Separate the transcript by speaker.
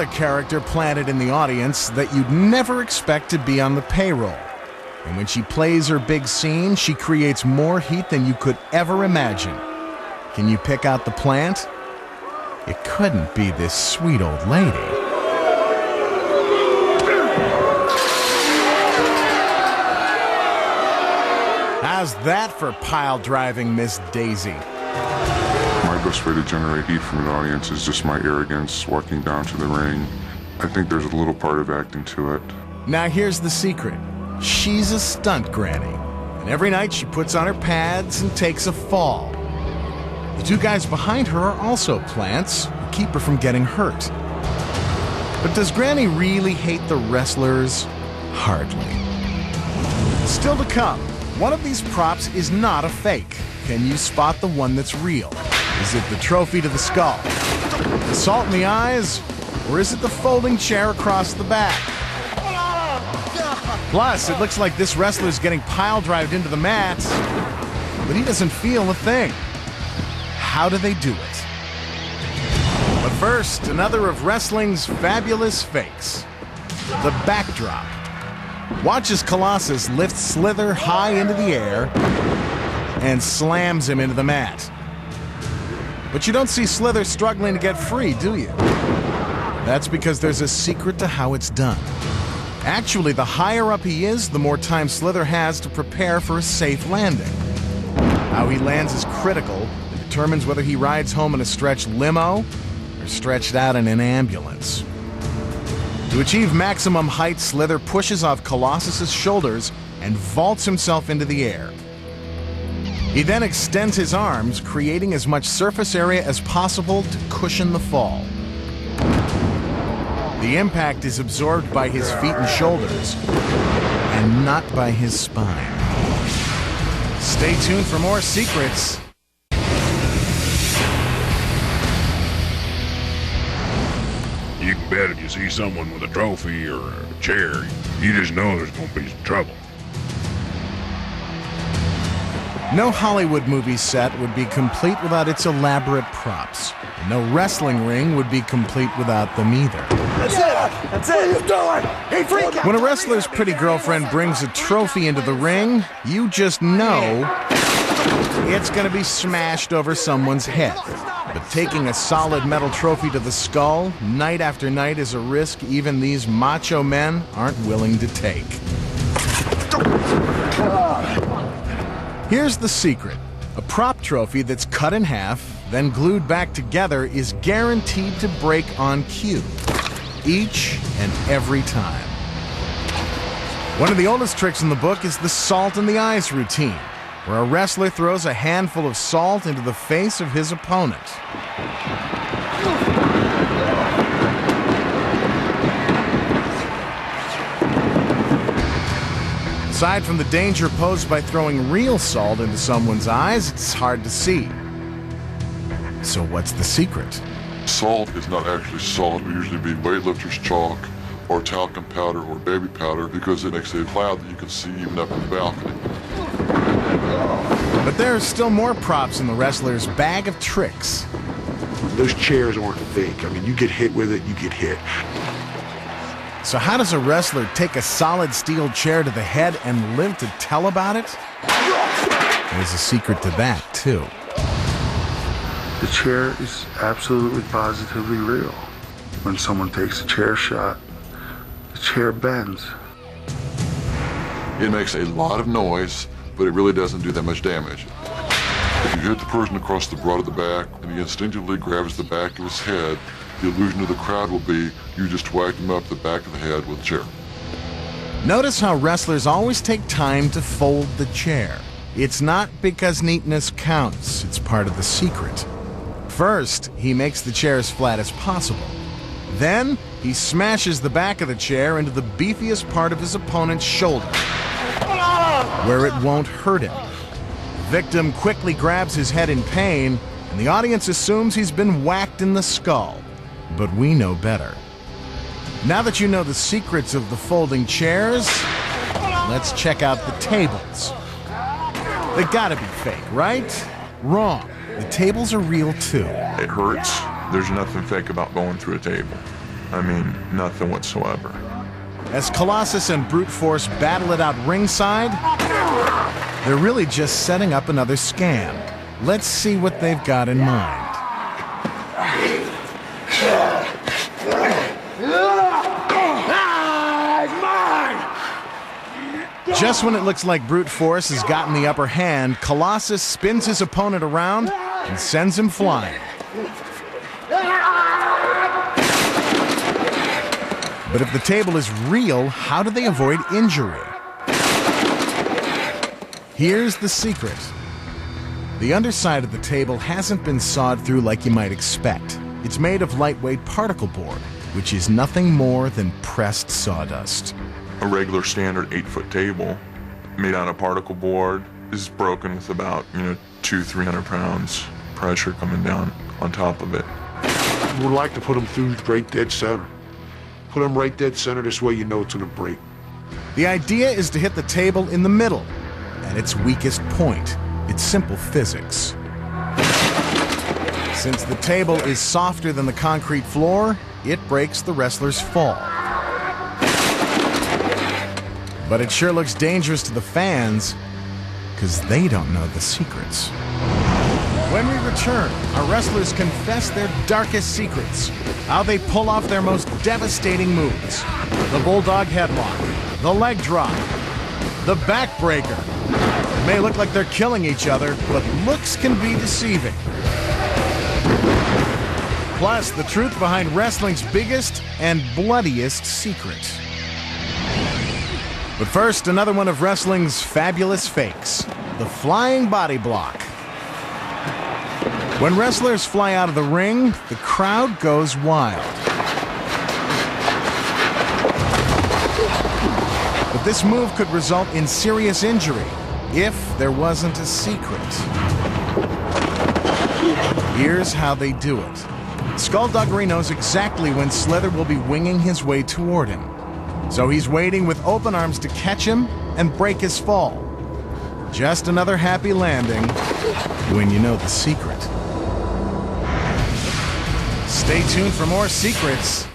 Speaker 1: A character planted in the audience that you'd never expect to be on the payroll. And when she plays her big scene, she creates more heat than you could ever imagine. Can you pick out the plant? It couldn't be this sweet old lady. How's that for pile driving, Miss Daisy?
Speaker 2: My best way to generate heat from an audience is just my arrogance walking down to the ring. I think there's a little part of acting to it.
Speaker 1: Now here's the secret. She's a stunt granny, and every night she puts on her pads and takes a fall. The two guys behind her are also plants who keep her from getting hurt. But does Granny really hate the wrestlers? Hardly. Still to come, one of these props is not a fake. Can you spot the one that's real? Is it the trophy to the skull, the salt in the eyes, or is it the folding chair across the back? Plus, it looks like this wrestler's getting pile-drived into the mats, but he doesn't feel a thing. How do they do it? But first, another of wrestling's fabulous fakes. The backdrop. Watch as Colossus lifts Slither high into the air and slams him into the mat. But you don't see Slither struggling to get free, do you? That's because there's a secret to how it's done. Actually, the higher up he is, the more time Slither has to prepare for a safe landing. How he lands is critical and determines whether he rides home in a stretched limo or stretched out in an ambulance. To achieve maximum height, Slither pushes off Colossus's shoulders and vaults himself into the air. He then extends his arms, creating as much surface area as possible to cushion the fall. The impact is absorbed by his feet and shoulders, and not by his spine. Stay tuned for more secrets.
Speaker 3: You can bet if you see someone with a trophy or a chair, you just know there's gonna be some trouble.
Speaker 1: No Hollywood movie set would be complete without its elaborate props. And no wrestling ring would be complete without them either.
Speaker 4: That's it! That's it! What are you doing? Hey, freak out!
Speaker 1: When a wrestler's pretty girlfriend brings a trophy into the ring, you just know it's gonna be smashed over someone's head. But taking a solid metal trophy to the skull, night after night, is a risk even these macho men aren't willing to take. Here's the secret. A prop trophy that's cut in half, then glued back together, is guaranteed to break on cue. Each and every time. One of the oldest tricks in the book is the salt in the eyes routine, where a wrestler throws a handful of salt into the face of his opponent. Aside from the danger posed by throwing real salt into someone's eyes, it's hard to see. So what's the secret?
Speaker 2: Salt is not actually salt. It would usually be weightlifter's chalk or talcum powder or baby powder because it makes a cloud that you can see even up in the balcony.
Speaker 1: But there are still more props in the wrestler's bag of tricks.
Speaker 4: Those chairs aren't fake. I mean, you get hit with it, you get hit.
Speaker 1: So how does a wrestler take a solid steel chair to the head and live to tell about it? There's a secret to that, too.
Speaker 5: The chair is absolutely positively real. When someone takes a chair shot, the chair bends.
Speaker 2: It makes a lot of noise, but it really doesn't do that much damage. If you hit the person across the broad of the back and he instinctively grabs the back of his head, the illusion of the crowd will be you just whacked him up the back of the head with a chair.
Speaker 1: Notice how wrestlers always take time to fold the chair. It's not because neatness counts, it's part of the secret. First, he makes the chair as flat as possible. Then, he smashes the back of the chair into the beefiest part of his opponent's shoulder, where it won't hurt him. The victim quickly grabs his head in pain, and the audience assumes he's been whacked in the skull. But we know better. Now that you know the secrets of the folding chairs, let's check out the tables. They gotta be fake, right? Wrong. The tables are real too.
Speaker 6: It hurts. There's nothing fake about going through a table. I mean, nothing whatsoever.
Speaker 1: As Colossus and Brute Force battle it out ringside, they're really just setting up another scam. Let's see what they've got in mind. Just when it looks like Brute Force has gotten the upper hand, Colossus spins his opponent around and sends him flying. But if the table is real, how do they avoid injury? Here's the secret. The underside of the table hasn't been sawed through like you might expect. It's made of lightweight particle board, which is nothing more than pressed sawdust.
Speaker 6: A regular standard 8-foot table made out of particle board is broken with about, 200-300 pounds pressure coming down on top of it.
Speaker 4: We would like to put them through right dead center. Put them right dead center, this way you know it's gonna break.
Speaker 1: The idea is to hit the table in the middle, at its weakest point. It's simple physics. Since the table is softer than the concrete floor, it breaks the wrestler's fall. But it sure looks dangerous to the fans, because they don't know the secrets. When we return, our wrestlers confess their darkest secrets, how they pull off their most devastating moves. The bulldog headlock, the leg drop, the backbreaker. It may look like they're killing each other, but looks can be deceiving. Plus, the truth behind wrestling's biggest and bloodiest secret. But first, another one of wrestling's fabulous fakes, the flying body block. When wrestlers fly out of the ring, the crowd goes wild. But this move could result in serious injury if there wasn't a secret. Here's how they do it. Skullduggery knows exactly when Slither will be winging his way toward him. So he's waiting with open arms to catch him and break his fall. Just another happy landing when you know the secret. Stay tuned for more secrets